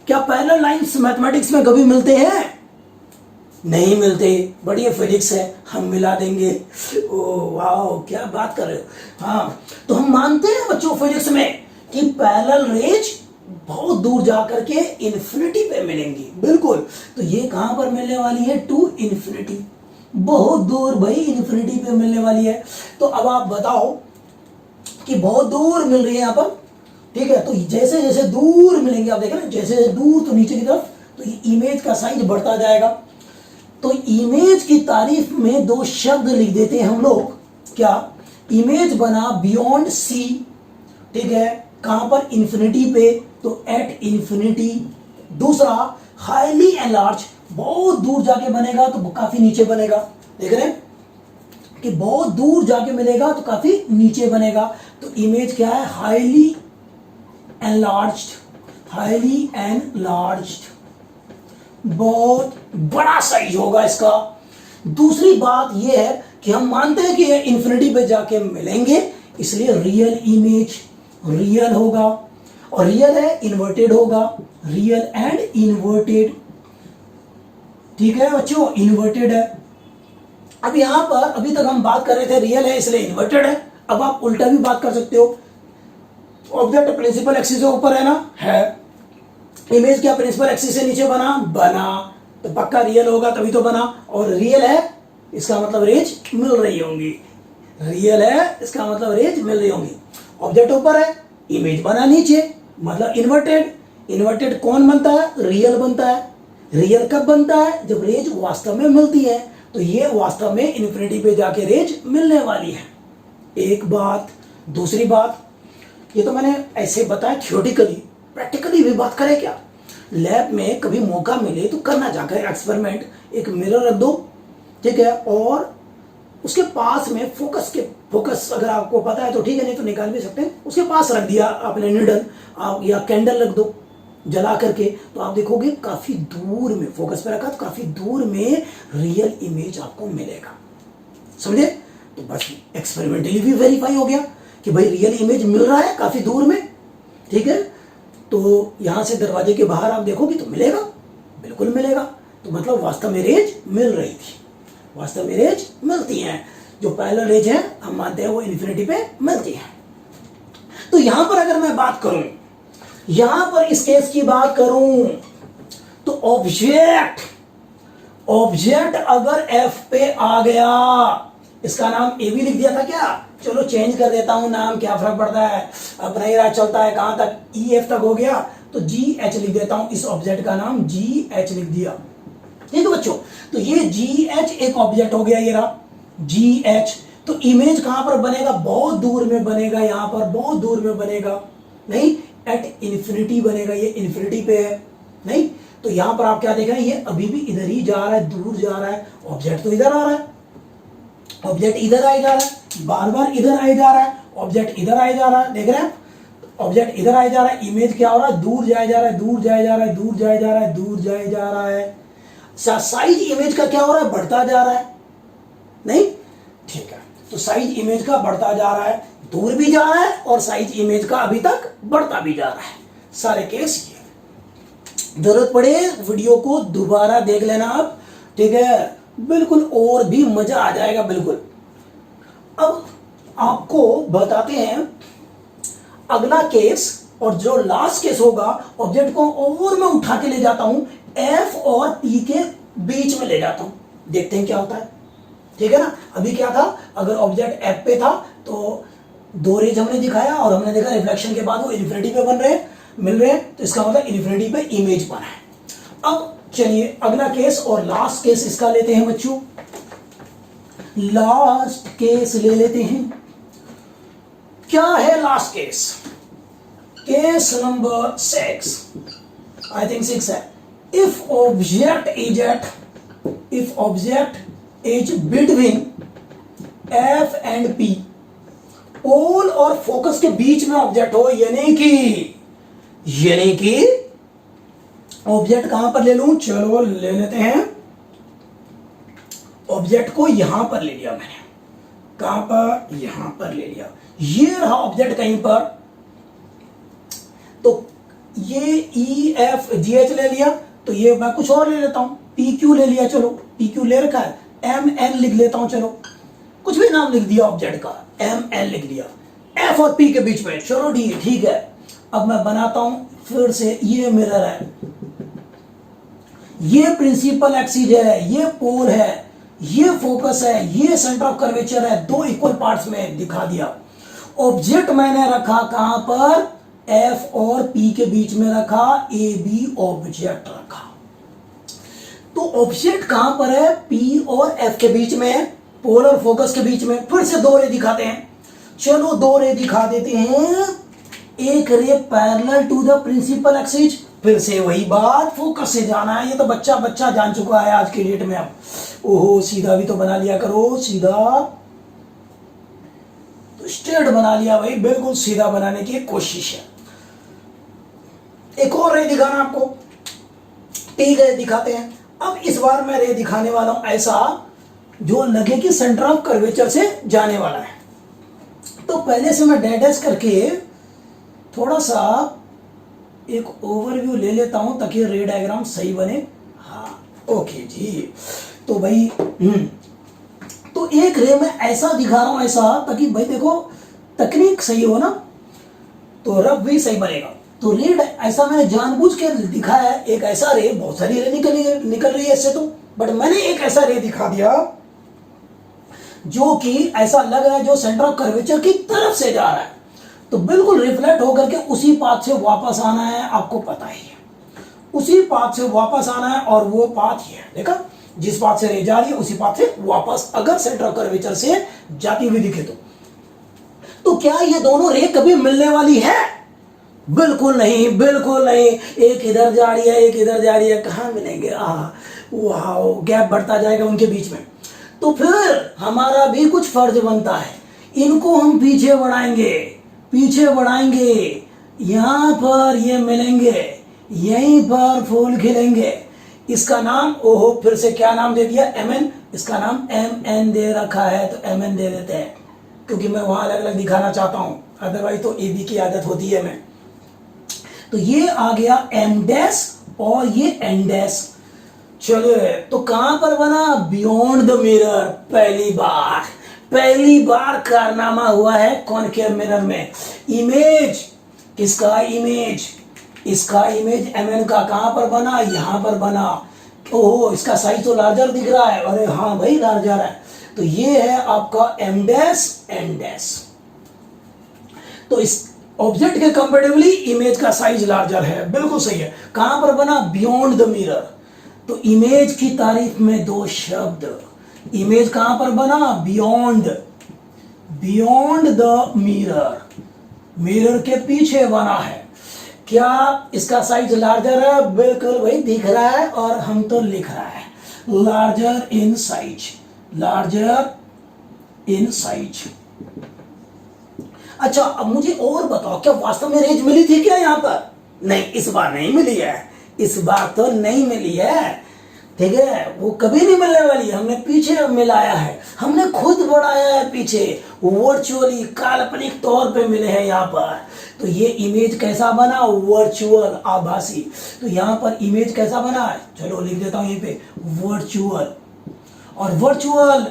क्या पैरेलल लाइंस मैथमेटिक्स में कभी मिलते हैं? नहीं मिलते, बढ़िया फिजिक्स है, हम मिला देंगे। ओ वाह, क्या बात कर रहे हो। हाँ, तो हम मानते हैं बच्चों फिजिक्स में कि पैरेलल रेज बहुत दूर जाकर के इन्फिनिटी पे मिलेंगी। बिल्कुल, तो ये कहां पर मिलने वाली है? टू इन्फिनिटी, बहुत दूर भाई, इन्फिनिटी पे मिलने वाली है। तो अब आप बताओ कि बहुत दूर मिल रही है यहां पर, ठीक है। तो जैसे जैसे दूर मिलेंगे, आप देखें ना, जैसे जैसे दूर तो नीचे की तरफ, तो ये इमेज का साइज बढ़ता जाएगा। तो इमेज की तारीफ में दो शब्द लिख देते हैं हम लोग, क्या? इमेज बना बियॉन्ड सी, ठीक है, कहां पर? इन्फिनिटी पे, तो एट इन्फिनिटी। दूसरा हाईली एनलार्ज, बहुत दूर जाके बनेगा तो काफी नीचे बनेगा। देख रहे हैं कि बहुत दूर जाके मिलेगा तो काफी नीचे बनेगा। तो इमेज क्या है? हाईली एनलार्ज्ड, हाईली एनलार्ज्ड, बहुत बड़ा साइज होगा इसका। दूसरी बात यह है कि हम मानते हैं कि ये इन्फिनिटी पे जाके मिलेंगे, इसलिए रियल इमेज रियल होगा, और रियल है इन्वर्टेड होगा, रियल एंड इन्वर्टेड, ठीक है बच्चों, इन्वर्टेड है। अब यहां पर अभी तक हम बात कर रहे थे रियल है इसलिए इन्वर्टेड है, अब आप उल्टा भी बात कर सकते हो। ऑब्जेक्ट प्रिंसिपल एक्सिस से ऊपर है ना, है। इमेज क्या प्रिंसिपल एक्सिस से नीचे बना? बना, तो पक्का रियल होगा, तभी तो बना। और रियल है इसका मतलब रेज मिल रही होंगी, रियल है इसका मतलब रेज मिल रही होंगी। ऑब्जेक्ट ऊपर है, इमेज बना नीचे, मतलब इन्वर्टेड। इन्वर्टेड कौन बनता है? रियल बनता है। रियल कब बनता है? जब रेज वास्तव में मिलती है। तो ये वास्तव में इन्फिनिटी पे जाके रेज मिलने वाली है, एक बात। दूसरी बात, ये तो मैंने ऐसे बताया थियोरेटिकली, प्रैक्टिकली भी बात करें क्या? लैब में कभी मौका मिले तो करना जाकर एक्सपेरिमेंट, एक मिरर रख दो, ठीक है, और उसके पास में फोकस अगर आपको पता है तो ठीक है, नहीं तो निकाल भी सकते हैं। उसके पास रख दिया आपने नीडल, आप या कैंडल रख दो जला करके, तो आप देखोगे काफी दूर में, फोकस पे रखा तो काफी दूर में रियल इमेज आपको मिलेगा, समझे? तो बस एक्सपेरिमेंटली भी वेरीफाई हो गया कि भाई रियल इमेज मिल रहा है काफी दूर में, ठीक है। तो यहां से दरवाजे के बाहर आप देखोगे तो मिलेगा, बिल्कुल मिलेगा। तो मतलब वास्तव में रेज मिल रही थी, वास्तव में रेज मिलती हैं। जो पैरेलल रेज है हम मानते हैं वो इन्फिनिटी पे मिलती है। तो यहां पर अगर मैं बात करूं, यहां पर इस केस की बात करूं, तो ऑब्जेक्ट अगर एफ पे आ गया, इसका नाम ए भी लिख दिया था क्या? चलो चेंज कर देता हूं नाम, क्या फर्क पड़ता है, अब नहीं रहा चलता है, कहां तक? ई एफ तक हो गया, तो जी एच लिख देता हूं, इस ऑब्जेक्ट का नाम जी एच लिख दिया, ठीक है बच्चों। तो ये जी एच एक ऑब्जेक्ट हो गया, ये रहा जी एच। तो इमेज कहां पर बनेगा? बहुत दूर में बनेगा, यहां पर बहुत दूर में बनेगा, नहीं, एट इन्फिनिटी बनेगा, ये इन्फिनिटी पे है, नहीं। तो यहां पर आप क्या देख रहे हैं? ये अभी भी इधर ही जा रहा है, दूर जा रहा है, ऑब्जेक्ट तो इधर आ रहा है, ऑब्जेक्ट इधर आए जा रहा है, बार बार इधर आए जा रहा है, ऑब्जेक्ट इधर आए जा रहा है, देख रहे हैं? ऑब्जेक्ट इधर आए जा रहा है, इमेज क्या हो रहा है? दूर जाए जा रहा है, दूर जाए जा रहा है, दूर जाए जा रहा है, दूर जाए जा रहा है। साइज इमेज का क्या हो रहा है? बढ़ता जा रहा है, नहीं, ठीक है। तो साइज इमेज का बढ़ता जा रहा है, दूर भी जा रहा है, और साइज इमेज का अभी तक बढ़ता भी जा रहा है। सारे केस ये, जरूरत पड़े वीडियो को दोबारा देख लेना आप, ठीक है, बिल्कुल, और भी मजा आ जाएगा, बिल्कुल। अब आपको बताते हैं अगला केस, और जो लास्ट केस होगा, ऑब्जेक्ट को और मैं उठा के ले जाता हूं एफ और पी के बीच में ले जाता हूं, देखते हैं क्या होता है, ठीक है ना। अभी क्या था? अगर ऑब्जेक्ट एफ पे था तो दो रेज हमने दिखाया, और हमने देखा रिफ्लेक्शन के बाद वो इन्फिनिटी पे बन रहे हैं, मिल रहे हैं, तो इसका मतलब इन्फिनिटी पे इमेज बना है। अब चलिए अगला केस और लास्ट केस इसका लेते हैं बच्चों, लास्ट केस ले लेते हैं। क्या है last case? Case number 6, I think 6 है। If object is between F and P, pole और फोकस के बीच में ऑब्जेक्ट हो, यानी कि ऑब्जेक्ट कहां पर ले लूं? चलो ले लेते हैं ऑब्जेक्ट को यहां पर ले लिया मैंने, कहां पर, यहां पर ले लिया, ये रहा ऑब्जेक्ट कहीं पर, तो ये ई एफ जी एच ले लिया, तो ये मैं कुछ और ले लेता हूं, पी क्यू ले लिया, चलो पी क्यू ले रखा है, एम एन लिख लेता हूं, चलो कुछ भी नाम लिख दिया ऑब्जेक्ट का, एम एन लिख दिया, एफ और पी के बीच में, चलो ठीक है। अब मैं बनाता हूं फिर से, ये मिरर है, ये प्रिंसिपल एक्सिस है, ये पोल है, ये फोकस है, ये सेंटर ऑफ कर्वेचर है, दो इक्वल पार्ट्स में दिखा दिया। ऑब्जेक्ट मैंने रखा कहां पर, एफ और पी के बीच में रखा, ए बी ऑब्जेक्ट रखा। तो ऑब्जेक्ट कहां पर है, पी और एफ के बीच में है, पोल और फोकस के बीच में। फिर से दो रे दिखाते हैं, चलो दो रे दिखा देते हैं। एक ray parallel to the principal axis, फिर से वही बात, फोकस से जाना है, ये तो बच्चा जान चुका है आज के डेट में। अब ओहो सीधा भी तो बना लिया करो, सीधा तो स्ट्रेट बना लिया भाई, बिल्कुल सीधा बनाने की कोशिश है। एक और रे दिखाना आपको, ठीक है दिखाते हैं। अब इस बार मैं रे दिखाने वाला हूं ऐसा जो लगे कि सेंटर ऑफ कर्वेचर से जाने वाला है। तो पहले से मैं डैश करके थोड़ा सा एक ओवरव्यू ले लेता हूं ताकि रे डायग्राम सही बने। हाँ ओके जी, तो भाई तो एक रे में ऐसा दिखा रहा हूं, ऐसा ताकि भाई देखो तकनीक सही हो ना, तो रफ भी सही बनेगा। तो रे ऐसा मैंने जानबूझ के दिखाया है, एक ऐसा रे, बहुत सारी रे निकल रही है इससे तो, बट मैंने एक ऐसा रे दिखा दिया जो कि ऐसा लग रहा है जो सेंटर ऑफ कर्वेचर की तरफ से जा रहा है, तो बिल्कुल रिफ्लेक्ट होकर के उसी पाथ से वापस आना है, आपको पता ही है उसी पाथ से वापस आना है, और वो पाथ ही है, देखा जिस पाथ से रे जा रही है उसी पाथ से वापस अगर सेंटर ऑफ कर्वेचर से जाती हुई दिखे तो क्या ये दोनों रे कभी मिलने वाली है? बिल्कुल नहीं, बिल्कुल नहीं। एक इधर जा रही है, एक इधर जा रही है, कहां मिलेंगे? वाह, गैप बढ़ता जाएगा उनके बीच में। तो फिर हमारा भी कुछ फर्ज बनता है, इनको हम पीछे बढ़ाएंगे, यहां पर ये मिलेंगे, यहीं पर फूल खिलेंगे। इसका नाम, ओहो फिर से क्या नाम दे दिया, एम एन, इसका नाम एम एन दे रखा है, तो एम एन दे देते हैं, क्योंकि मैं वहां अलग अलग दिखाना चाहता हूं, अदरवाइज तो ए बी की आदत होती है। मैं तो ये आ गया एम डैश और ये एन डैश। चलो तो कहां पर बना, बियॉन्ड द मिरर। पहली बार कारनामा हुआ है कॉनकेव मिरर में। इमेज किसका, इमेज इसका, इमेज एम एन का कहां पर बना, यहां पर बना। ओहो इसका साइज तो लार्जर दिख रहा है, अरे हाँ भाई लार्जर है। तो ये है आपका एम डैश एन डैश। तो इस ऑब्जेक्ट के कंपेरेटिवली इमेज का साइज लार्जर है, बिल्कुल सही है। कहां पर बना, बियॉन्ड द मिरर। तो इमेज की तारीफ में दो शब्द, इमेज कहां पर बना, बियॉन्ड द मिरर, मिरर के पीछे बना है। क्या इसका साइज लार्जर है? बिल्कुल भाई दिख रहा है, और हम तो लिख रहा है लार्जर इन साइज। अच्छा अब मुझे और बताओ, क्या वास्तव में रेंज मिली थी क्या यहाँ पर? नहीं, इस बार नहीं मिली है, इस बार तो नहीं मिली है, ठीक है, वो कभी नहीं मिलने वाली। हमने पीछे मिलाया है, हमने खुद बढ़ाया है पीछे, वर्चुअली काल्पनिक तौर पे मिले हैं यहाँ पर। तो ये इमेज कैसा बना, वर्चुअल, आभासी। तो यहाँ पर इमेज कैसा बना है, चलो लिख देता हूँ यहीं पे, वर्चुअल। और वर्चुअल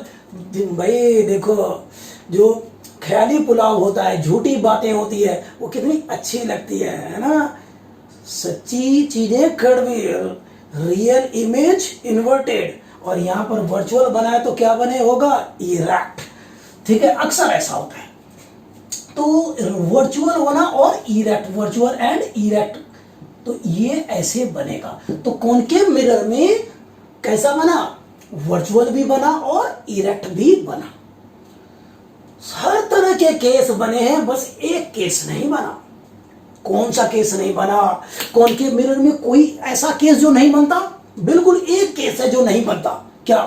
भाई देखो, जो ख्याली पुलाव होता है, झूठी बातें होती है, वो कितनी अच्छी लगती है ना। सच्ची चीजें कड़वी, रियल इमेज इन्वर्टेड, और यहां पर वर्चुअल बनाए तो क्या बने होगा, इरेक्ट। ठीक है, अक्सर ऐसा होता है। तो वर्चुअल होना और इरेक्ट, वर्चुअल एंड इरेक्ट, तो ये ऐसे बनेगा। तो कॉनकेव मिरर में कैसा बना, वर्चुअल भी बना और इरेक्ट भी बना। हर तरह के केस बने हैं, बस एक केस नहीं बना। कौन सा केस नहीं बना? कॉनकेव मिरर में कोई ऐसा केस जो नहीं बनता, बिल्कुल एक केस है जो नहीं बनता। क्या?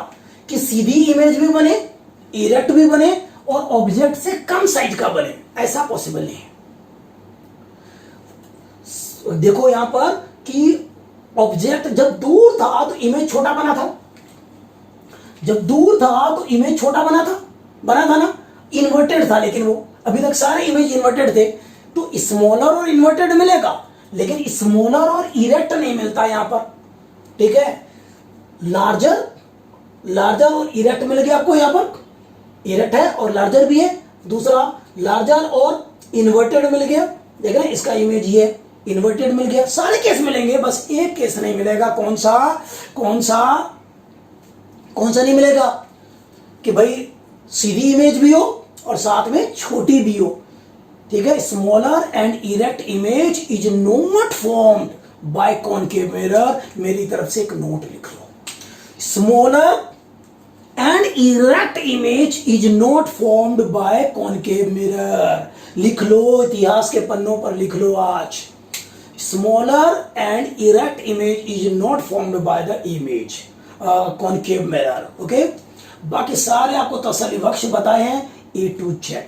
कि सीधी इमेज भी बने, इरेक्ट भी बने, और ऑब्जेक्ट से कम साइज का बने, ऐसा पॉसिबल नहीं है। देखो यहां पर कि ऑब्जेक्ट जब दूर था तो इमेज छोटा बना था, जब दूर था तो इमेज छोटा बना था ना, इन्वर्टेड था, लेकिन वो अभी तक सारे इमेज इन्वर्टेड थे, तो स्मॉलर और इन्वर्टेड मिलेगा, लेकिन स्मॉलर और इरेक्ट नहीं मिलता यहां पर, ठीक है। लार्जर और इरेक्ट मिल गया आपको, यहां पर इरेक्ट है और लार्जर भी है। दूसरा लार्जर और इन्वर्टेड मिल गया, देख रहे हैं इसका इमेज ये इन्वर्टेड मिल गया। सारे केस मिलेंगे, बस एक केस नहीं मिलेगा। कौन सा नहीं मिलेगा कि भाई सीधी इमेज भी हो और साथ में छोटी भी हो, ठीक है। Smaller and erect image is not formed by concave mirror. मेरी तरफ से एक नोट लिख लो, smaller and erect image is not formed by concave mirror. लिख लो, इतिहास के पन्नों पर लिख लो आज, smaller and erect image is not formed by the image concave mirror. Okay, बाकी सारे आपको तसल्ली बख्श बताए हैं A to Z।